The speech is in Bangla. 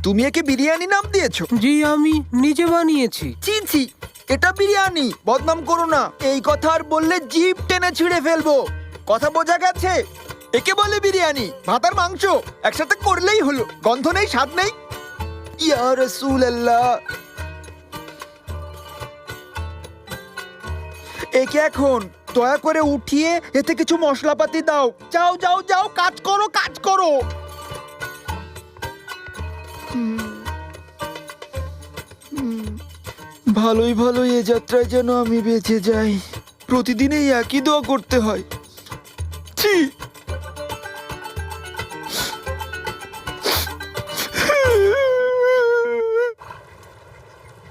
তুমি একে বিরিয়ানি নাম দিয়েছো? জি আমি নিজে বানিয়েছি। ছি ছি, এটা বিরিয়ানি, বদনাম করো না। এই কথা আর বললে জিভ টেনে ছিঁড়ে ফেলবো। কথা বোঝা গেছে? একে বলে বিরিয়ানি, ভাত আর মাংস একসাথে করলেই হলো। গন্ধ নেই, স্বাদ নেই। ইয়া রাসূলুল্লাহ, একে এখন দয়া করে উঠিয়ে এতে কিছু মশলাপাতি দাও। যাও যাও যাও, কাজ করো কাজ করো। ভালোই ভালোই এ যাত্রায় যেন আমি বেঁচে যাই। প্রতিদিন এই একই দোয়া করতে হয়।